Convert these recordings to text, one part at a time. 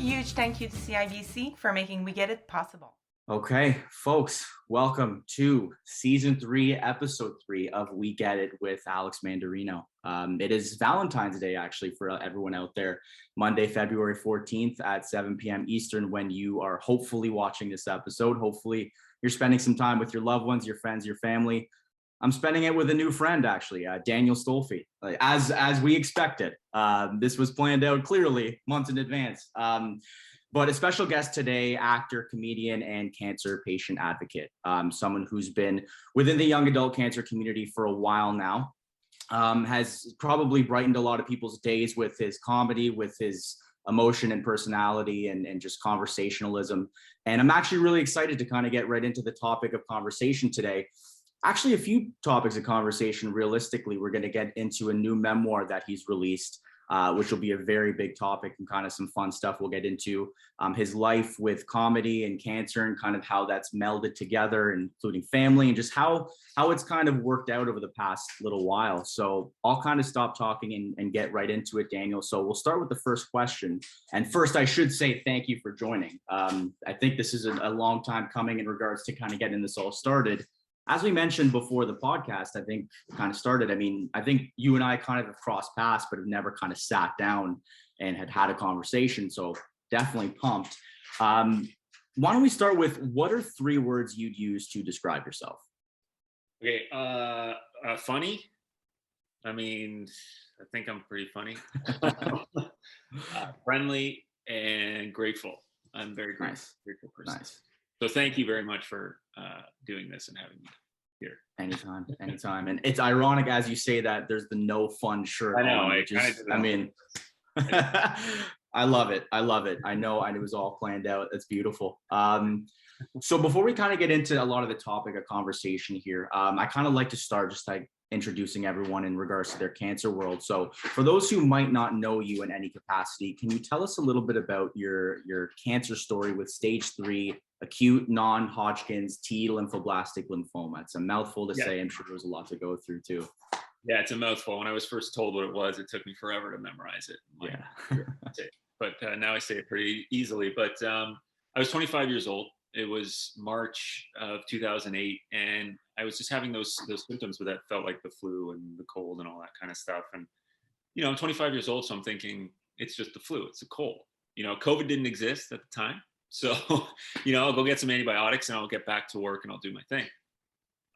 huge thank you to CIBC for making We Get It possible. Okay, folks, welcome to season 3, episode 3 of We Get It with Alex Mandarino. It is Valentine's Day, actually, for everyone out there. Monday, February 14th at 7 p.m. Eastern, when you are hopefully watching this episode. Hopefully, you're spending some time with your loved ones, your friends, your family. I'm spending it with a new friend, actually, Daniel Stolfi, as we expected. This was planned out clearly months in advance. But a special guest today, actor, comedian, and cancer patient advocate, someone who's been within the young adult cancer community for a while now, has probably brightened a lot of people's days with his comedy, with his emotion and personality, and just conversationalism. And I'm actually really excited to kind of get right into the topic of conversation today. Actually, a few topics of conversation. Realistically, we're going to get into a new memoir that he's released, which will be a very big topic, and kind of some fun stuff we'll get into. His life with comedy and cancer, and kind of how that's melded together, including family, and just how it's kind of worked out over the past little while. So I'll kind of stop talking and get right into it, Daniel. So we'll start with the first question. And first, I should say thank you for joining. I think this is a long time coming in regards to kind of getting this all started. As we mentioned before the podcast, I think kind of started. I mean, I think you and I kind of have crossed paths, but have never kind of sat down and had a conversation. So definitely pumped. Why don't we start with, what are 3 words you'd use to describe yourself? Okay, funny. I mean, I think I'm pretty funny. Friendly and grateful. I'm very grateful person. Nice. So thank you very much for doing this and having me here. Anytime. And it's ironic as you say that there's the no fun shirt. I know. I love it. I know it was all planned out. That's beautiful. So before we kind of get into a lot of the topic of conversation here, I kind of like to start just like introducing everyone in regards to their cancer world. So for those who might not know you in any capacity, can you tell us a little bit about your cancer story with stage 3 acute non-Hodgkin's T lymphoblastic lymphoma? It's a mouthful to say. I'm sure there was a lot to go through too. Yeah, it's a mouthful. When I was first told what it was, it took me forever to memorize it. But now I say it pretty easily. But I was 25 years old. It was March of 2008, and I was just having those symptoms, but that felt like the flu and the cold and all that kind of stuff. And I'm 25 years old, so I'm thinking it's just the flu. It's a cold. COVID didn't exist at the time, so I'll go get some antibiotics and I'll get back to work and I'll do my thing.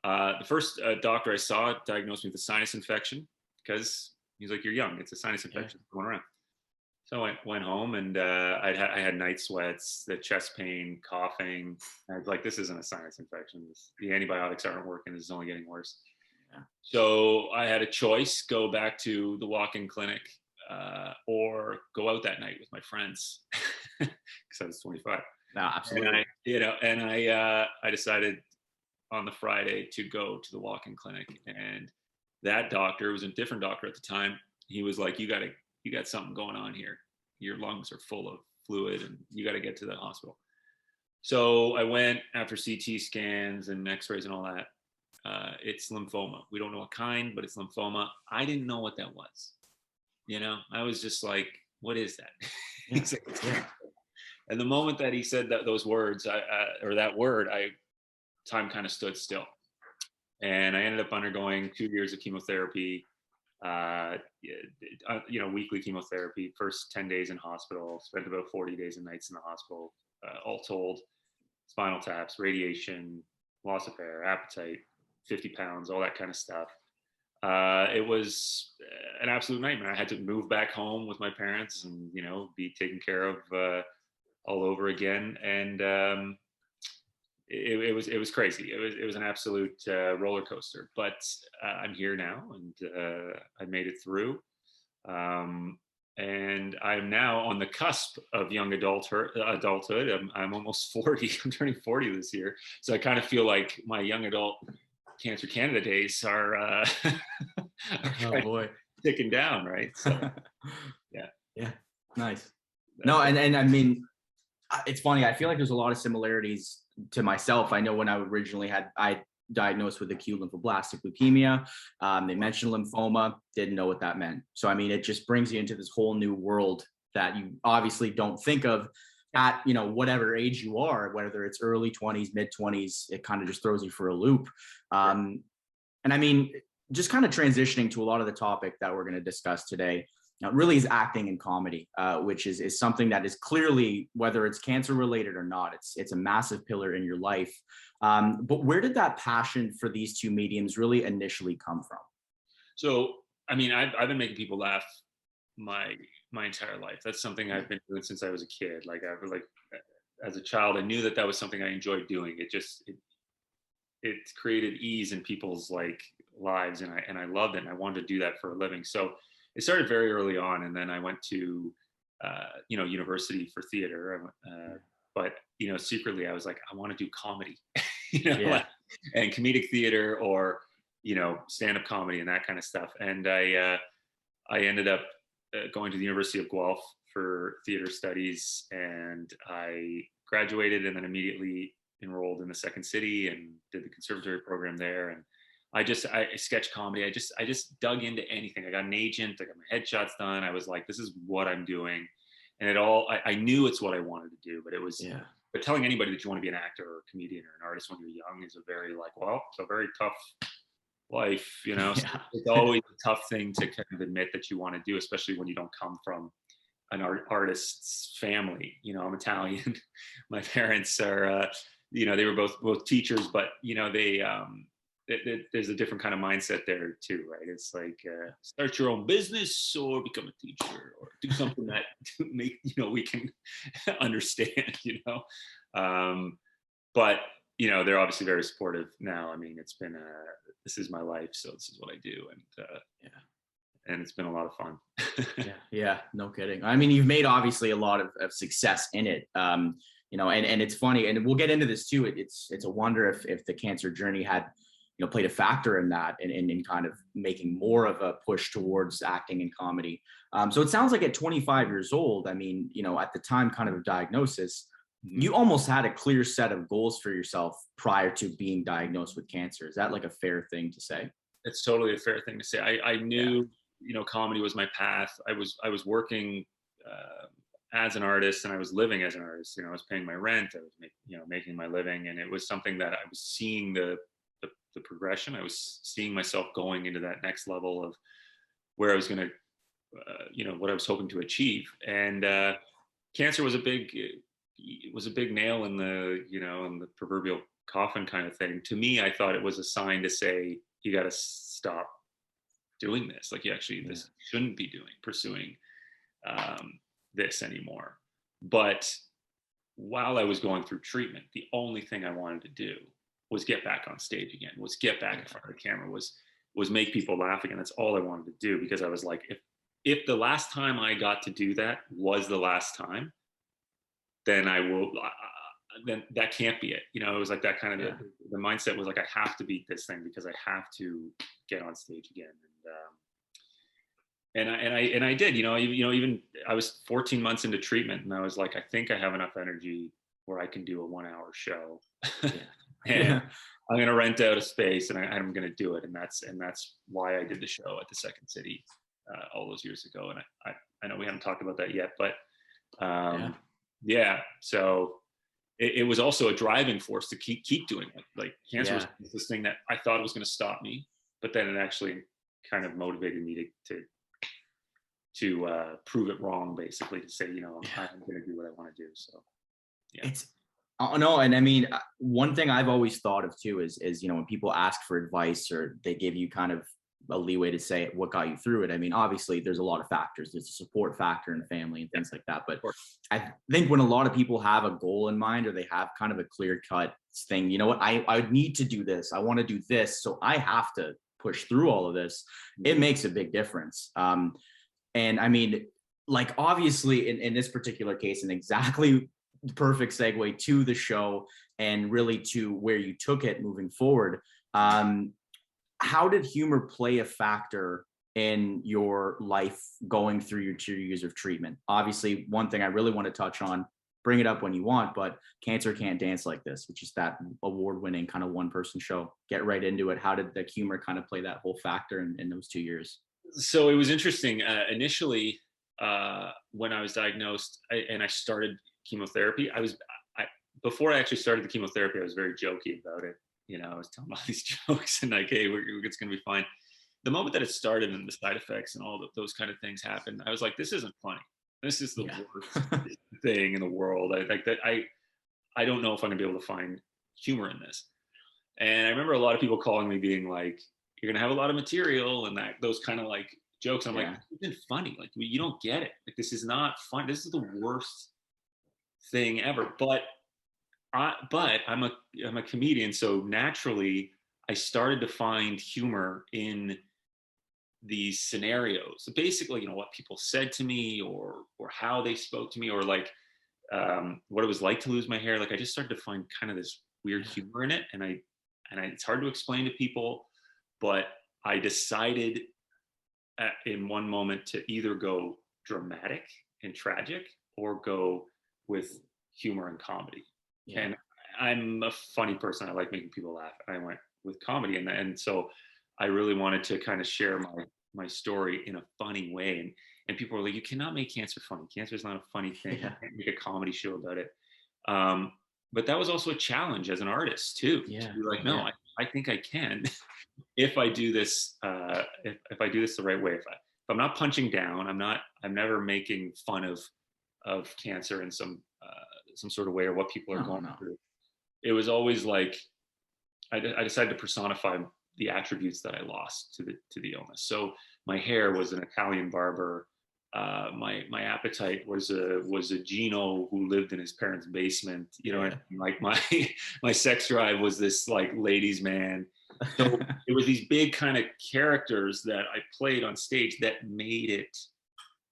The first doctor I saw diagnosed me with a sinus infection, because he's like, "You're young. It's a sinus infection going around." So I went home, and I had night sweats, the chest pain, coughing. I was like, this isn't a sinus infection. The antibiotics aren't working. This is only getting worse. Yeah. So I had a choice: go back to the walk-in clinic or go out that night with my friends, because I was 25. No, absolutely. And I decided on the Friday to go to the walk-in clinic, and that doctor was a different doctor at the time. He was like, you got something going on here. Your lungs are full of fluid and you got to get to the hospital. So I went after CT scans and x-rays and all that. It's lymphoma. We don't know what kind, but it's lymphoma. I didn't know what that was. I was just like, what is that? Yeah. And the moment that he said those words, time kind of stood still. And I ended up undergoing 2 years of chemotherapy. Weekly chemotherapy, first 10 days in hospital, spent about 40 days and nights in the hospital, all told, spinal taps, radiation, loss of hair, appetite, 50 pounds, all that kind of stuff. It was an absolute nightmare. I had to move back home with my parents and, be taken care of all over again. And it was crazy. It was an absolute roller coaster, but I'm here now, and I made it through. And I'm now on the cusp of young adulthood. I'm almost 40. I'm turning 40 this year. So I kind of feel like my young adult Cancer Canada days are ticking down, right? So, yeah. Nice. No, and I mean, it's funny. I feel like there's a lot of similarities to myself. I know when I originally I diagnosed with acute lymphoblastic leukemia. They mentioned lymphoma, didn't know what that meant. So, I mean, it just brings you into this whole new world that you obviously don't think of at, whatever age you are, whether it's early 20s, mid 20s, it kind of just throws you for a loop. And I mean, just kind of transitioning to a lot of the topic that we're going to discuss today, really is acting and comedy, which is something that is clearly, whether it's cancer related or not, it's a massive pillar in your life. But where did that passion for these two mediums really initially come from? So, I mean, I've been making people laugh my entire life. That's something I've been doing since I was a kid. Like as a child, I knew that was something I enjoyed doing. It created ease in people's lives, and I loved it. And I wanted to do that for a living. So it started very early on, and then I went to university for theater. But secretly I was like, I want to do comedy, and comedic theater, or stand-up comedy and that kind of stuff. And I ended up going to the University of Guelph for theater studies, and I graduated and then immediately enrolled in the Second City and did the conservatory program there. And I sketch comedy. I just dug into anything. I got an agent. I got my headshots done. I was like, this is what I'm doing. And I knew it's what I wanted to do, but it was, but telling anybody that you want to be an actor or a comedian or an artist when you're young is a very it's a very tough life, So it's always a tough thing to kind of admit that you want to do, especially when you don't come from an artist's family. I'm Italian. My parents are, they were both teachers, but there's a different kind of mindset there too, right? It's like start your own business or become a teacher or do something that we can understand, but they're obviously very supportive now. I mean, it's been this is my life, so this is what I do, and it's been a lot of fun. yeah, no kidding. I mean, you've made obviously a lot of success in it, and it's funny, and we'll get into this too. It's a wonder if the cancer journey had played a factor in that, and in kind of making more of a push towards acting and comedy. So it sounds like at 25 years old, I mean, at the time kind of diagnosis, you almost had a clear set of goals for yourself prior to being diagnosed with cancer. Is that like a fair thing to say? It's totally a fair thing to say. I knew, comedy was my path. I was working as an artist, and I was living as an artist. I was paying my rent. I was making my living, and it was something that I was seeing the progression. I was seeing myself going into that next level of where I was going to, what I was hoping to achieve. And cancer was a big nail in the, in the proverbial coffin kind of thing. To me, I thought it was a sign to say, you got to stop doing this. Like this shouldn't be pursuing this anymore. But while I was going through treatment, the only thing I wanted to do was get back on stage again, was get back in front of the camera, was make people laugh again. That's all I wanted to do, because I was like, if the last time I got to do that was the last time, then then that can't be it. It was like that kind of the mindset was like, I have to beat this thing because I have to get on stage again. And I did, even I was 14 months into treatment, and I was like, I think I have enough energy where I can do a 1-hour show. And I'm going to rent out a space, and I'm going to do it. And that's why I did the show at the Second City all those years ago. And I know we haven't talked about that yet, but so it was also a driving force to keep doing it. Like cancer was this thing that I thought was going to stop me, but then it actually kind of motivated me to prove it wrong, basically, to say, I'm going to do what I want to do. So it's no, and I mean, one thing I've always thought of too is when people ask for advice, or they give you kind of a leeway to say what got you through it. I mean, obviously there's a lot of factors. There's a support factor in the family and things like that. But I think when a lot of people have a goal in mind, or they have kind of a clear cut thing, I need to do this. I want to do this. So I have to push through all of this. It makes a big difference. And I mean, like, obviously in this particular case, and exactly the perfect segue to the show and really to where you took it moving forward. How did humor play a factor in your life going through your 2 years of treatment? Obviously, one thing I really want to touch on, bring it up when you want, but Cancer Can't Dance Like This, which is that award-winning kind of one-person show. Get right into it. How did the humor kind of play that whole factor in those 2 years? So it was interesting. Initially, when I was diagnosed and I started chemotherapy, before I actually started the chemotherapy, I was very jokey about it. I was telling all these jokes and like, hey, it's going to be fine. The moment that it started and the side effects and all those kind of things happened, I was like, this isn't funny. This is the worst thing in the world. I don't know if I'm gonna be able to find humor in this. And I remember a lot of people calling me being like, you're gonna have a lot of material and those kind of like jokes. I'm like, this isn't funny. Like, you don't get it. Like, this is not fun. This is the worst thing ever. But I'm a comedian, so naturally I started to find humor in these scenarios. So basically, what people said to me or how they spoke to me, or like what it was like to lose my hair. Like, I just started to find kind of this weird humor in it, and it's hard to explain to people, but I decided in one moment to either go dramatic and tragic or go with humor and comedy. Yeah. And I'm a funny person. I like making people laugh. I went with comedy, and so I really wanted to kind of share my story in a funny way. And people were like, you cannot make cancer funny. Cancer is not a funny thing. You can't make a comedy show about it. But that was also a challenge as an artist too. To be like, no, I think I can if I do this, if I do this the right way. If I'm not punching down, I'm never making fun of cancer in some sort of way, or what people are going through. It was always like, I decided to personify the attributes that I lost to the illness. So my hair was an Italian barber. My appetite was a Gino who lived in his parents' basement. Like my sex drive was this like ladies' man. So it was these big kind of characters that I played on stage that made it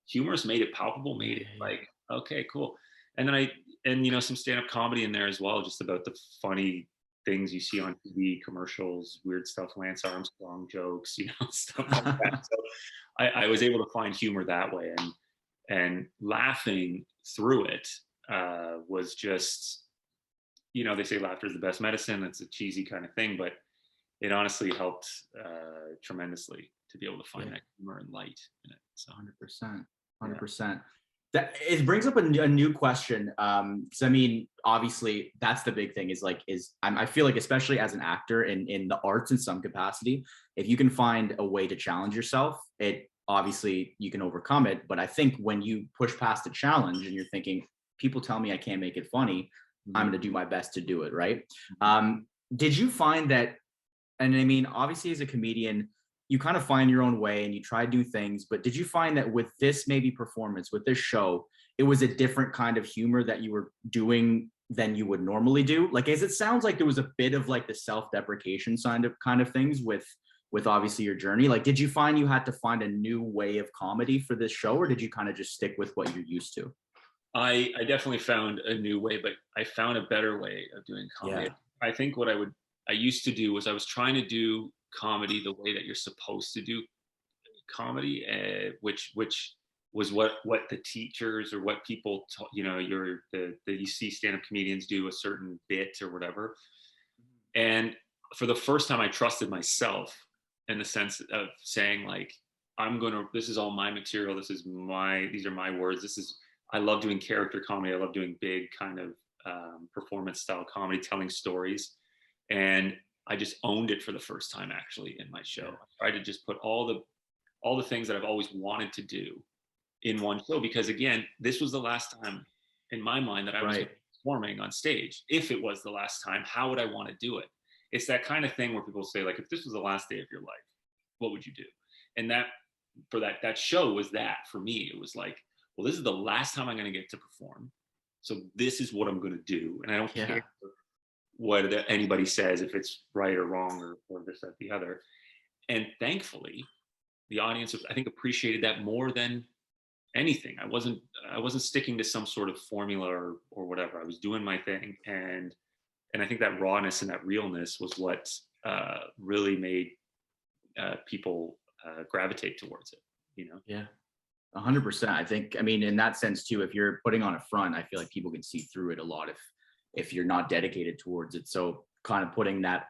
humorous, made it palpable, made it like, okay, cool. And then some stand-up comedy in there as well, just about the funny things you see on TV, commercials, weird stuff, Lance Armstrong jokes, stuff like that. So I was able to find humor that way, and laughing through it was just, they say laughter is the best medicine. It's a cheesy kind of thing, but it honestly helped tremendously to be able to find that humor and light in it. So 100%. That it brings up a new question. So I mean, obviously, that's the big thing. I feel like, especially as an actor in the arts in some capacity, if you can find a way to challenge yourself, it obviously you can overcome it. But I think when you push past the challenge and you're thinking, people tell me I can't make it funny, I'm going to do my best to do it. Right? Did you find that? And I mean, obviously, as a comedian, you kind of find your own way and you try new things, but did you find that with this maybe performance, with this show, it was a different kind of humor that you were doing than you would normally do? Like, as it sounds like there was a bit of like the self-deprecation kind of things with obviously your journey. Like, did you find you had to find a new way of comedy for this show, or did you kind of just stick with what you're used to? I definitely found a new way, but I found a better way of doing comedy. I think what I used to do was I was trying to do comedy the way that you're supposed to do comedy, which was what the teachers or what people you see stand-up comedians do a certain bit or whatever. And for the first time, I trusted myself in the sense of saying, like, this is all my material, these are my words, I love doing character comedy, I love doing big kind of performance style comedy, telling stories. And I just owned it for the first time, actually, in my show. I tried to just put all the things that I've always wanted to do in one show, because again, this was the last time in my mind that I was performing on stage. If it was the last time, how would I want to do it? It's that kind of thing where people say, like, if this was the last day of your life, what would you do? And that show was that for me. It was like, well, this is the last time I'm going to get to perform, so this is what I'm going to do, and I don't care what anybody says, if it's right or wrong or this, that, the other. And thankfully, the audience, I think, appreciated that more than anything. I wasn't sticking to some sort of formula or whatever. I was doing my thing, and I think that rawness and that realness was what really made people gravitate towards it. Yeah. 100%. I think, I mean, in that sense too, if you're putting on a front, I feel like people can see through it a lot if you're not dedicated towards it. So kind of putting that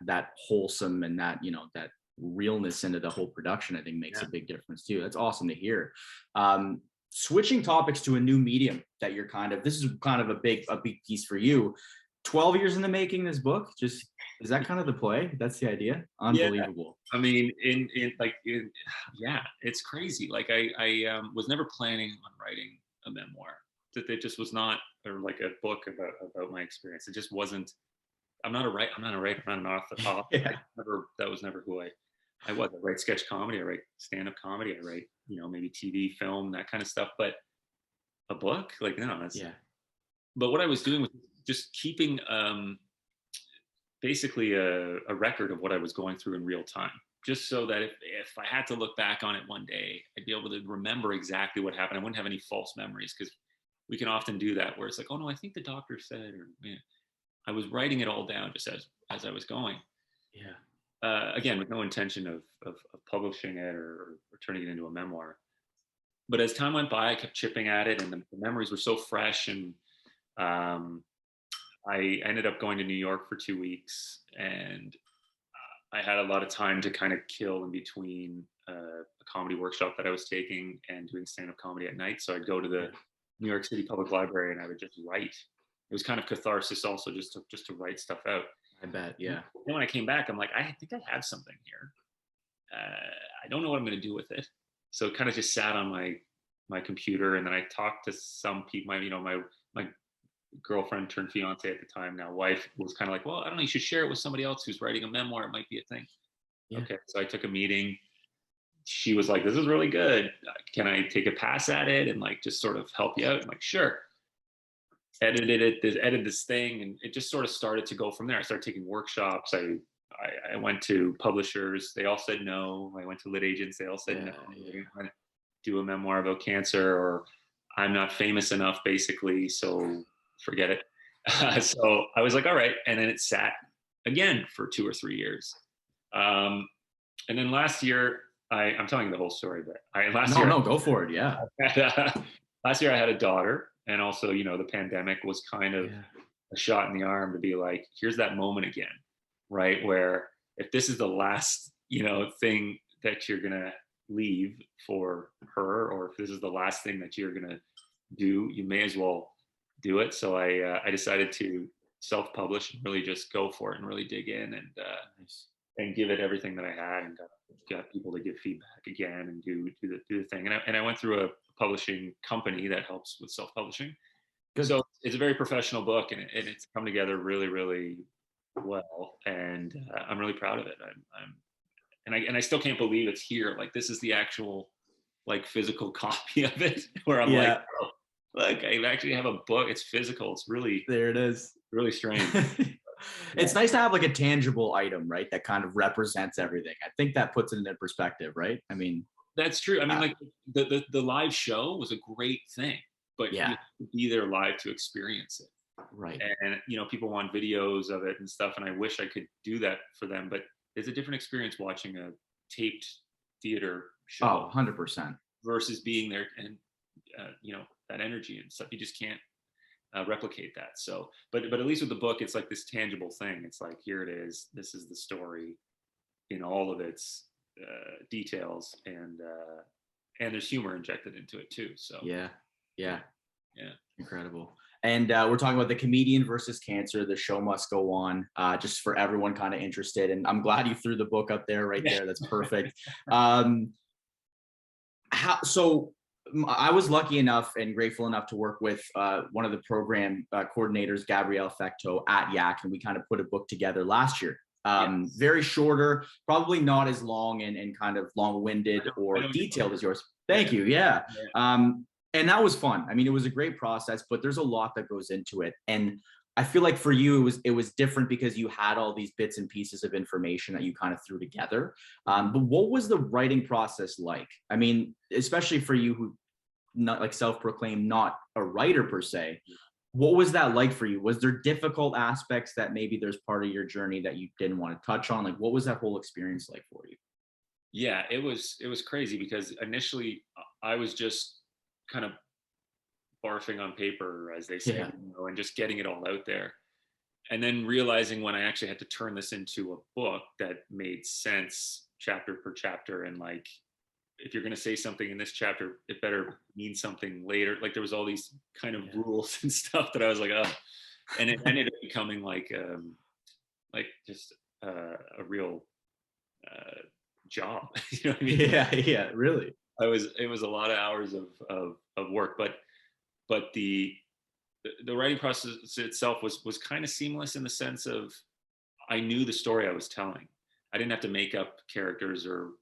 wholesome and that that realness into the whole production, I think makes a big difference too. That's awesome to hear. switching topics to a new medium that you're this is kind of a big piece for you. 12 years in the making, this book. Just, is that kind of the play? That's the idea? Unbelievable. Yeah. I mean, yeah, it's crazy. Like I was never planning on writing a memoir. That it just was not, or like a book about my experience. It just wasn't. I'm not a writer. I'm not an author. Yeah. That was never who I was. I write sketch comedy. I write stand-up comedy. I write, maybe TV, film, that kind of stuff. But a book, like, no, that's. Yeah. But what I was doing was just keeping basically a record of what I was going through in real time, just so that if I had to look back on it one day, I'd be able to remember exactly what happened. I wouldn't have any false memories, because we can often do that where it's like, oh no, I think the doctor said, or I was writing it all down just as I was going. Yeah. Again, with no intention of publishing it or turning it into a memoir. But as time went by, I kept chipping at it, and the memories were so fresh. And I ended up going to New York for 2 weeks, and I had a lot of time to kind of kill in between a comedy workshop that I was taking and doing stand-up comedy at night. So I'd go to the New York City Public Library and I would just write. It was kind of catharsis also, just to write stuff out. I bet, yeah. And when I came back, I'm like, I think I have something here. I don't know what I'm going to do with it. So it kind of just sat on my computer, and then I talked to some people. My girlfriend turned fiance at the time, now wife, was kind of like, well, I don't know, you should share it with somebody else who's writing a memoir. It might be a thing. Yeah. Okay, so I took a meeting. She was like, this is really good. Can I take a pass at it and like just sort of help you out? I'm like, sure. Edited this thing, and it just sort of started to go from there. I started taking workshops. I went to publishers. They all said no. I went to lit agents. They all said no. Yeah. I want to do a memoir about cancer, or I'm not famous enough, basically, so forget it. So I was like, all right. And then it sat again for 2 or 3 years. And then last year, I'm telling you the whole story, but go for it. Yeah. Last year I had a daughter, and also, the pandemic was kind of a shot in the arm to be like, here's that moment again, right? Where if this is the last, thing that you're going to leave for her, or if this is the last thing that you're going to do, you may as well do it. So I decided to self-publish and really just go for it and really dig in and give it everything that I had, and got people to give feedback again and do the thing. And I went through a publishing company that helps with self-publishing. Good. So it's a very professional book, and it's come together really, really well. And I'm really proud of it. I still can't believe it's here. Like, this is the actual like physical copy of it, where I'm like, oh, look, I actually have a book. It's physical. It's really, there it is. Really strange. It's nice to have like a tangible item, right? That kind of represents everything. I think that puts it into perspective, right? I mean, that's true. I mean, like the live show was a great thing, but you have to be there live to experience it. Right. And, people want videos of it and stuff. And I wish I could do that for them, but it's a different experience watching a taped theater show. Oh, 100%. Versus being there and, that energy and stuff. You just can't replicate that. So, but at least with the book, it's like this tangible thing. It's like, here it is. This is the story in all of its details, and there's humor injected into it too. So yeah, incredible. And we're talking about the comedian versus cancer. The show must go on. Just for everyone kind of interested, and I'm glad you threw the book up there, right there. That's perfect. So I was lucky enough and grateful enough to work with one of the program coordinators, Gabrielle Fecto, at Yak, and we kind of put a book together last year. Very shorter, probably not as long and kind of long-winded or detailed as yours. Thank you. Yeah. And that was fun. I mean, it was a great process, but there's a lot that goes into it. And I feel like for you, it was different because you had all these bits and pieces of information that you kind of threw together. But what was the writing process like? I mean, especially for you who not like self-proclaimed, not a writer per se, what was that like for you? Was there difficult aspects that maybe there's part of your journey that you didn't want to touch on? Like, what was that whole experience like for you? Yeah, it was crazy, because initially I was just kind of barfing on paper, as they say, and just getting it all out there. And then realizing when I actually had to turn this into a book that made sense chapter per chapter, and like if you're going to say something in this chapter, it better mean something later. Like there was all these kind of rules and stuff that I was like, oh, and it ended up becoming like just a real job. You know what I mean? Yeah, really. It was a lot of hours of work, but the writing process itself was kind of seamless in the sense of I knew the story I was telling. I didn't have to make up characters or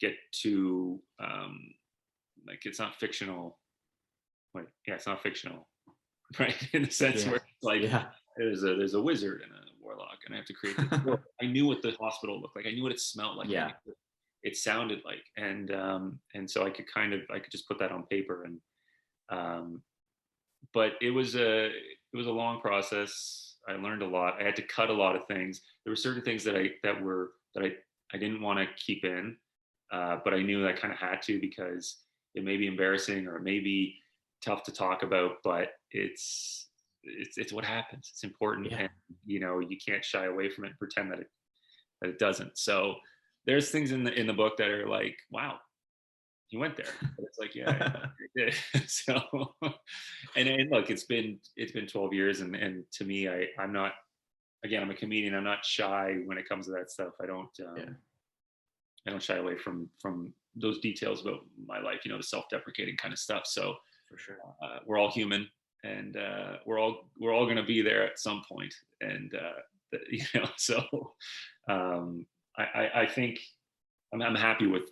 get to like it's not fictional. Like it's not fictional, right? In the sense where it's like there's a wizard and a warlock, and I have to create this world. I knew what the hospital looked like. I knew what it smelled like. Yeah. It sounded like, and so I could just put that on paper, and but it was a long process. I learned a lot. I had to cut a lot of things. There were certain things that I didn't want to keep in, but I knew that I kind of had to because it may be embarrassing or it may be tough to talk about, but it's what happens. It's important, and you can't shy away from it and pretend that it doesn't. So there's things in the book that are like, wow, he went there. But it's like, yeah, I did. So, and look, it's been 12 years, and to me, I'm not. Again, I'm a comedian. I'm not shy when it comes to that stuff. I don't shy away from those details about my life. The self-deprecating kind of stuff. So for sure, we're all human, and we're all going to be there at some point. And so I think I'm happy with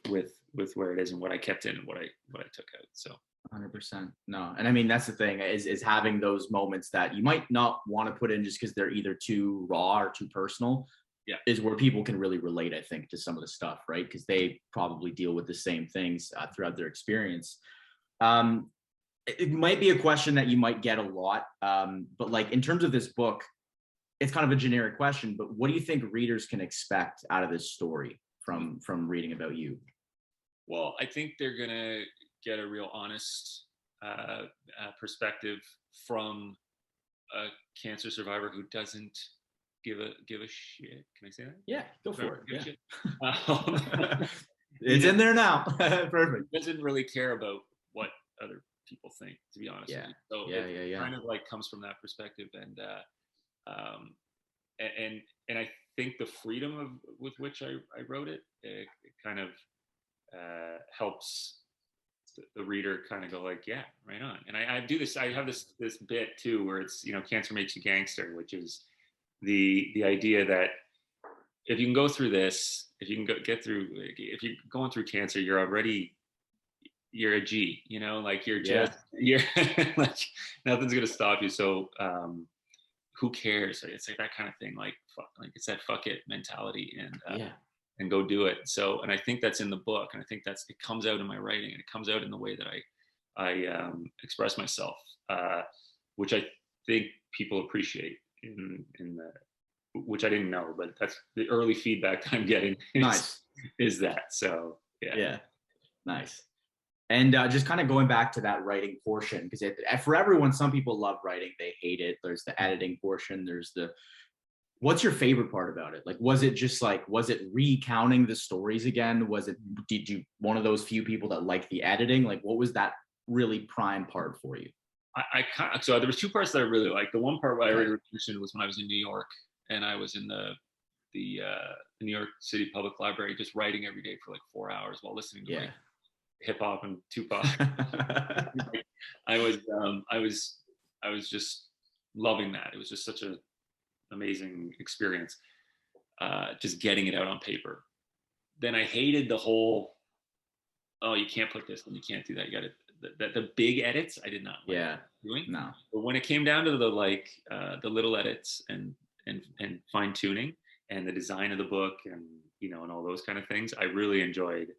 where it is and what I kept in and what I took out. So 100%. No. And I mean, that's the thing is having those moments that you might not want to put in just because they're either too raw or too personal. Yeah. Is where people can really relate, I think, to some of the stuff, right? Because they probably deal with the same things throughout their experience. It might be a question that you might get a lot, but like in terms of this book, it's kind of a generic question, but what do you think readers can expect out of this story from reading about you? Well, I think they're gonna get a real honest perspective from a cancer survivor who doesn't give a shit. Can I say that? Yeah, go for it. Yeah. It's in there now. Perfect. Doesn't really care about what other people think, to be honest with you. So it kind of like comes from that perspective, and I think the freedom with which I wrote it kind of helps the reader kind of go like, yeah, right on. And I do this. I have this bit too, where it's cancer makes you gangster, which is the idea that if you can go through this, if you can get through, if you're going through cancer, you're a G, like you're like nothing's gonna stop you. So who cares? It's like that kind of thing. Like it's that fuck it mentality, and go do it. So, and I think that's in the book, and I think it comes out in my writing, and it comes out in the way that I express myself, which I think people appreciate in the, which I didn't know, but that's the early feedback that I'm getting. Is that so? Yeah. Nice. And just kind of going back to that writing portion, because for everyone, some people love writing, they hate it. There's the editing portion. There's what's your favorite part about it? Like, was it recounting the stories again? Did you one of those few people that like the editing? Like, what was that really prime part for you? So there was two parts that I really liked. The one part where I already mentioned was when I was in New York, and I was in the New York City Public Library, just writing every day for like 4 hours while listening to hip hop and Tupac. I was just loving that. It was just such an amazing experience, just getting it out on paper. Then I hated the whole, oh, you can't put this and you can't do that. You got to the big edits. I did not like doing. No. But when it came down to the little edits and fine tuning and the design of the book and and all those kind of things, I really enjoyed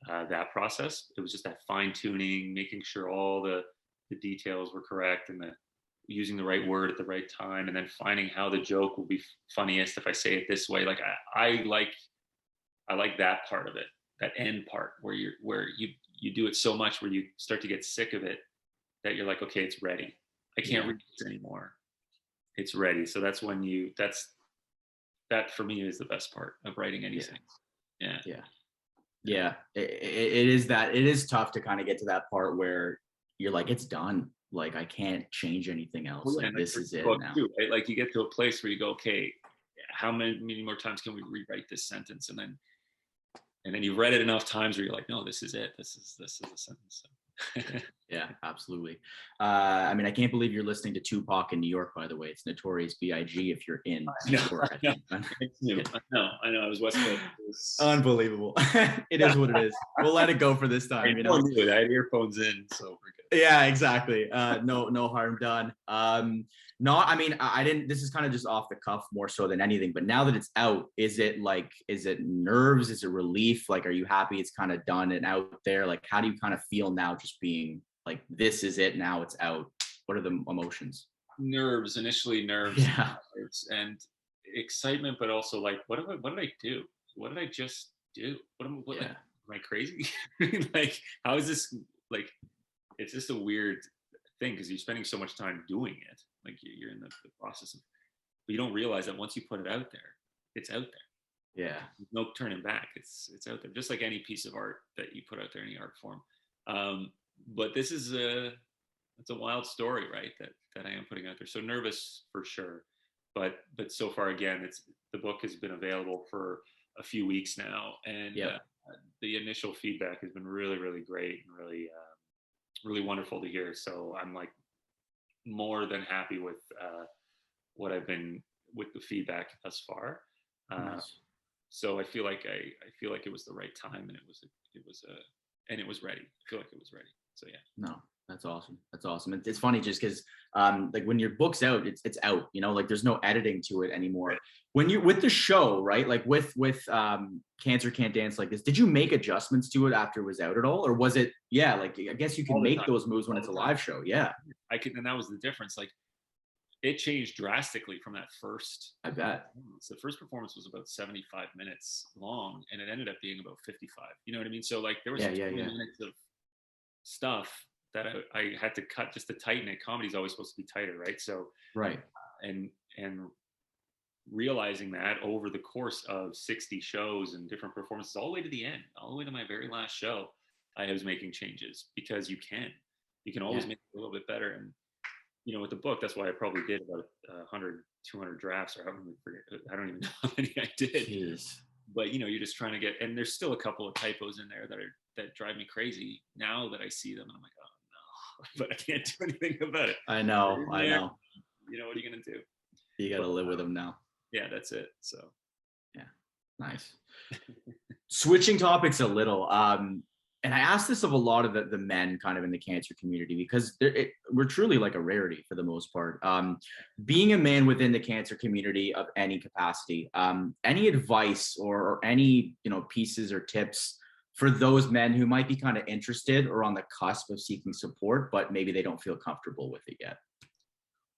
that process. It was just that fine tuning, making sure all the details were correct and using the right word at the right time, and then finding how the joke will be funniest if I say it this way. Like I like that part of it, that end part where you do it so much where you start to get sick of it that you're like, okay, it's ready. I can't read this anymore. It's ready. So that's when that for me is the best part of writing anything. Yeah. Yeah, it is that. It is tough to kind of get to that part where you're like, it's done. Like I can't change anything else. Well, Like and this is it now. too, right? Like you get to a place where you go, okay, how many more times can we rewrite this sentence? And then you've read it enough times where you're like, no, this is it. This is a sentence. So. Yeah, absolutely. I mean, I can't believe you're listening to Tupac in New York, by the way. It's Notorious B.I.G. if you're in New York. I think. It's new. I know. I was West Coast. Unbelievable. It is what it is. We'll let it go for this time. You know, I had earphones in, so we're good. Yeah, exactly. No harm done. No, I mean, I didn't. This is kind of just off the cuff more so than anything. But now that it's out, is it nerves? Is it relief? Like, are you happy it's kind of done and out there? Like, how do you kind of feel now, just being like, this is it now? It's out. What are the emotions? Initially nerves, yeah, and excitement, but also like, what did I do? What did I just do? Am I crazy? Like, how is this like? It's just a weird thing because you're spending so much time doing it. Like you're in the process of, but you don't realize that once you put it out there, it's out there. Yeah. There's no turning back. It's out there. Just like any piece of art that you put out there, any art form. But this is it's a wild story, right? That I am putting out there. So nervous for sure. But so far, again, the book has been available for a few weeks now, and the initial feedback has been really, really great and really, really wonderful to hear. So I'm like more than happy with what I've been with the feedback thus far. Nice. So I feel like it was the right time, and it was ready. I feel like it was ready. So yeah. No, that's awesome. That's awesome. It's funny just because like when your book's out, it's out, you know, like there's no editing to it anymore. Right. When you with the show, right? Like with Cancer Can't Dance Like This, did you make adjustments to it after it was out at all? Or was it, like I guess you can make those moves when it's a live show. Yeah. I could, and that was the difference. Like it changed drastically from that first. I bet. The first performance was about 75 minutes long, and it ended up being about 55. You know what I mean? So like there was 20 minutes of stuff that I had to cut just to tighten it. Comedy's always supposed to be tighter, right? So right. And realizing that over the course of 60 shows and different performances, all the way to the end, all the way to my very last show, I was making changes because you can always make it a little bit better. And you know, with the book, that's why I probably did about 100, 200 drafts, or I don't even know how many I did. Jeez. But you know, you're just trying to get, and there's still a couple of typos in there that drive me crazy now that I see them, and I'm like, oh no, but I can't do anything about it. I know. You know, what are you gonna do? You got to live with them now. Yeah, that's it. So yeah, nice. Switching topics a little, and I asked this of a lot of the men kind of in the cancer community, because we're truly like a rarity for the most part. Being a man within the cancer community of any capacity, any advice or any, pieces or tips for those men who might be kind of interested or on the cusp of seeking support, but maybe they don't feel comfortable with it yet?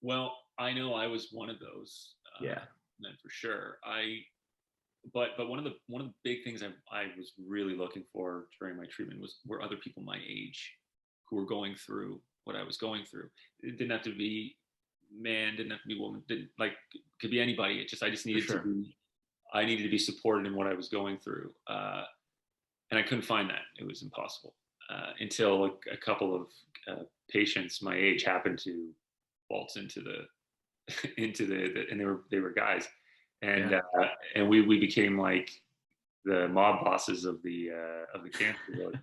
Well, I know I was one of those. Men for sure. But one of the big things I was really looking for during my treatment were other people my age who were going through what I was going through. It didn't have to be man, didn't have to be woman, could be anybody. I just needed I needed to be supported in what I was going through. And I couldn't find that. It was impossible until a couple of patients my age happened to waltz into the and they were guys. And we became like the mob bosses of the cancer ward,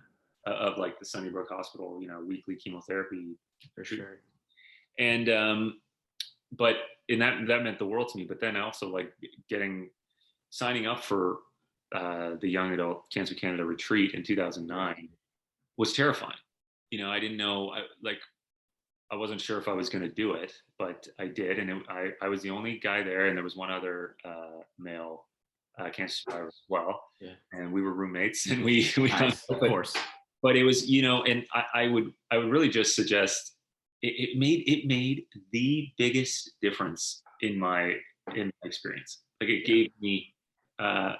of like the Sunnybrook Hospital, weekly chemotherapy for sure. And but in that meant the world to me. But then also like signing up for the Young Adult Cancer Canada retreat in 2009 was terrifying. I didn't know, I wasn't sure if I was going to do it, but I did. And I was the only guy there, and there was one other male cancer survivor as well. Yeah. And we were roommates, and we nice, of course. But it was, and I would really just suggest it made the biggest difference in my experience. Like it gave me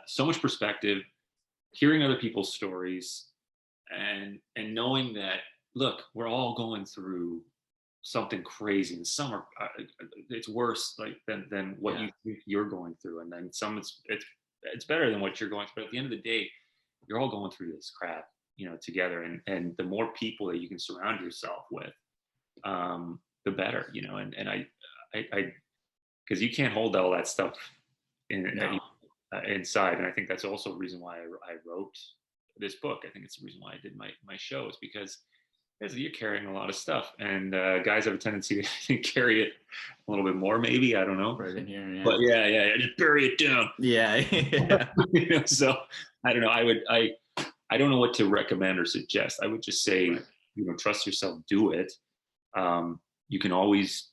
so much perspective, hearing other people's stories, and knowing that, look, we're all going through something crazy, and some are it's worse than what you think you're going through, and then some it's better than what you're going through. But at the end of the day, you're all going through this crap, together. And the more people that you can surround yourself with, the better, and I, because you can't hold all that stuff inside. And I think that's also a reason why I wrote this book. I think it's the reason why I did my show, is because you're carrying a lot of stuff, and guys have a tendency to carry it a little bit more, maybe. I don't know. Right in here, yeah. But yeah, just bury it down. Yeah. So I don't know. I don't know what to recommend or suggest. I would just say, trust yourself, do it. You can always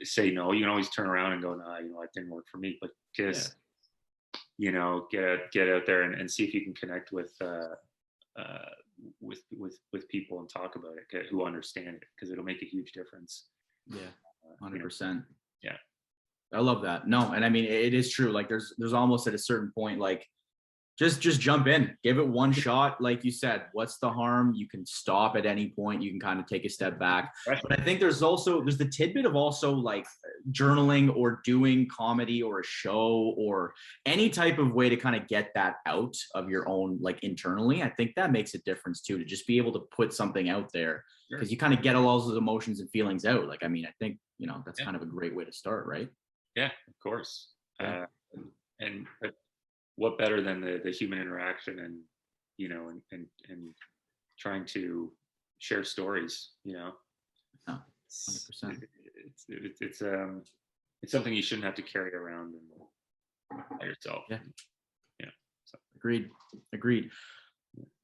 say no. You can always turn around and go, no, it didn't work for me. But just, get out there and see if you can connect with people and talk about it, who understand it, because it'll make a huge difference. 100%. Yeah, I love that. No, and I mean, it is true. Like there's almost at a certain point, like just jump in, give it one shot. Like you said, what's the harm? You can stop at any point. You can kind of take a step back. But I think there's the tidbit of also like journaling or doing comedy or a show or any type of way to kind of get that out of your own, like internally. I think that makes a difference too, to just be able to put something out there, because you kind of get all those emotions and feelings out. Like, I mean, I think, that's kind of a great way to start, right? Yeah, of course. And what better than the human interaction and, and trying to share stories, 100%. It's something you shouldn't have to carry around by yourself. Yeah. So. Agreed.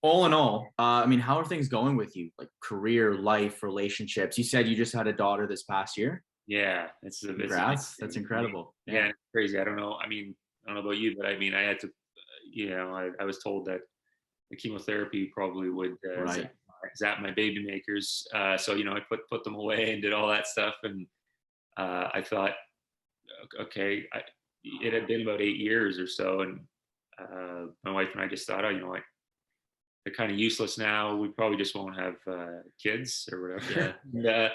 All in all, I mean, how are things going with you? Like career, life, relationships? You said you just had a daughter this past year. Yeah. Congrats. That's incredible. Yeah. It's crazy. I don't know about you, but I mean, I had to, I was told that the chemotherapy probably would zap my baby makers. So, I put them away and did all that stuff. And I thought, okay, it had been about 8 years or so. And my wife and I just thought, they're kind of useless now. We probably just won't have kids or whatever. And,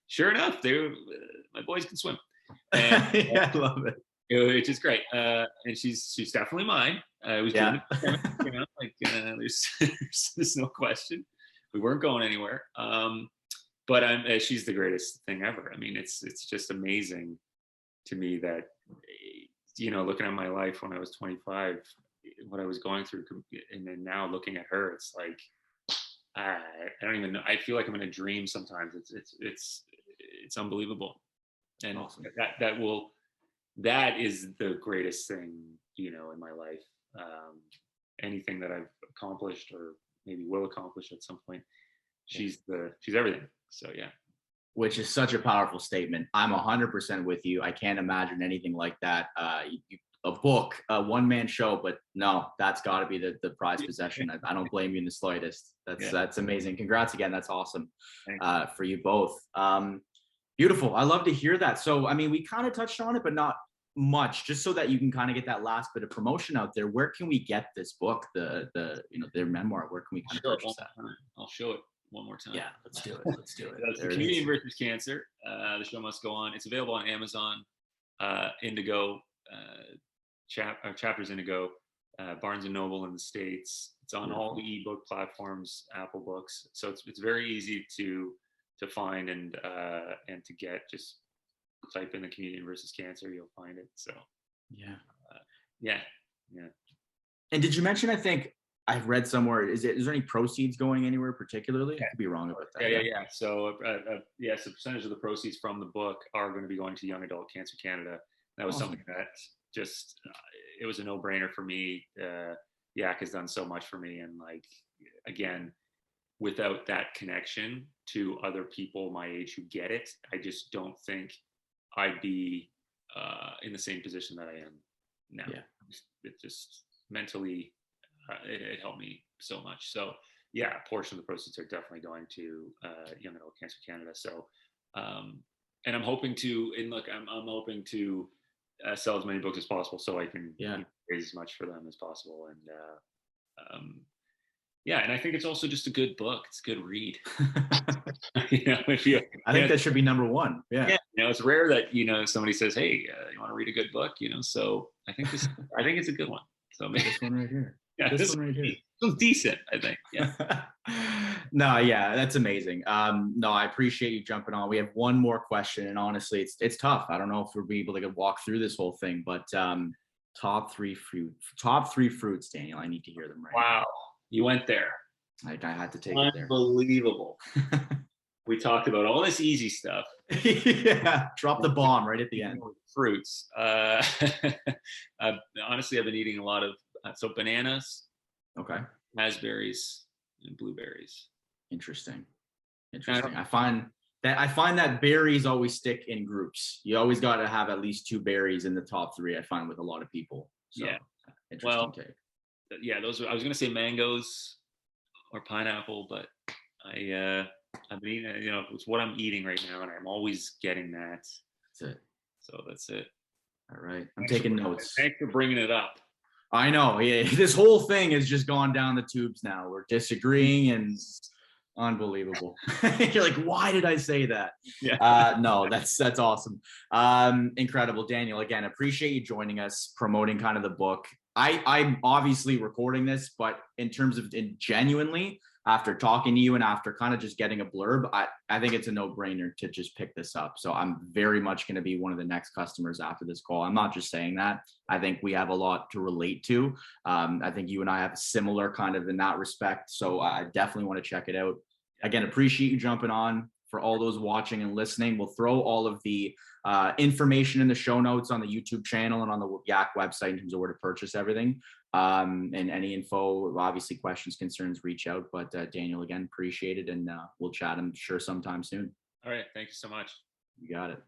sure enough, my boys can swim. And, I love it. Which is great. And she's definitely mine. I was doing it, there's no question. We weren't going anywhere. But she's the greatest thing ever. I mean, it's just amazing to me that, looking at my life when I was 25, what I was going through, and then now looking at her, it's like, I don't even know. I feel like I'm in a dream sometimes. It's unbelievable. And awesome. That is the greatest thing, in my life. Anything that I've accomplished or maybe will accomplish at some point, she's everything. So yeah. Which is such a powerful statement. I'm 100% with you. I can't imagine anything like that. A book, a one-man show, but no, that's got to be the prized possession. I don't blame you in the slightest. That's amazing. Congrats again. That's awesome for you both. Beautiful. I love to hear that. So, I mean, we kind of touched on it, but not much, just so that you can kind of get that last bit of promotion out there. Where can we get this book, their memoir? Where can we kind of purchase that? I'll show it one more time. Yeah, let's do it. That's The Comedian versus Cancer. The Show Must Go On. It's available on Amazon, Indigo, Chapters Indigo, Barnes and Noble in the States. It's on all the ebook platforms, Apple Books. So it's very easy to find and to get. Just type in The Comedian versus Cancer, you'll find it. So yeah. And did you mention, I think I've read somewhere, is there any proceeds going anywhere particularly? I could be wrong about that. Yeah. So so percentage of the proceeds from the book are going to be going to Young Adult Cancer Canada. That was something that just it was a no-brainer for me. Yak has done so much for me, and like, again, without that connection to other people my age who get it, I just don't think I'd be in the same position that I am now. It just mentally it helped me so much. So a portion of the proceeds are definitely going to Young Adult Cancer Canada. So and I'm hoping to, I'm hoping to sell as many books as possible, so I can raise as much for them as possible. And and I think it's also just a good book. It's a good read. I think that should be number one. Yeah. It's rare that somebody says, "Hey, you want to read a good book?" So I think it's a good one. So maybe this one right here. Yeah, this one right here. This was decent, I think. Yeah. No, yeah, that's amazing. No, I appreciate you jumping on. We have one more question, and honestly, it's tough. I don't know if we'll be able to walk through this whole thing, but top three fruits, Daniel. I need to hear them right Wow, you went there. now. Like I had to take it there. Unbelievable. We talked about all this easy stuff. Yeah, drop the bomb right at the end. Fruits. Honestly, I've been eating a lot of bananas, Okay, raspberries, and blueberries. interesting. I find that berries always stick in groups. You always got to have at least 2 berries in the top 3. I find with a lot of people. So, Yeah. interesting take. Yeah, I was going to say mangoes or pineapple, but I've been eating, it's what I'm eating right now, and I'm always getting that. That's it. So that's it. All right, I'm taking notes. Thanks for bringing it up. I know. Yeah, this whole thing has just gone down the tubes now. We're disagreeing and unbelievable. You're like, why did I say that? Yeah. No, that's awesome. Incredible. Daniel, again, appreciate you joining us, promoting kind of the book. I'm obviously recording this, but in terms of genuinely, after talking to you and after kind of just getting a blurb, I think it's a no-brainer to just pick this up. So I'm very much going to be one of the next customers after this call. I'm not just saying that. I think we have a lot to relate to. I think you and I have a similar kind of in that respect. So I definitely want to check it out. Again, appreciate you jumping on. For all those watching and listening, we'll throw all of the information in the show notes on the YouTube channel and on the Yak website in terms of where to purchase everything. And any info, obviously questions, concerns, reach out. But Daniel, again, appreciate it. And we'll chat, I'm sure, sometime soon. All right. Thank you so much. You got it.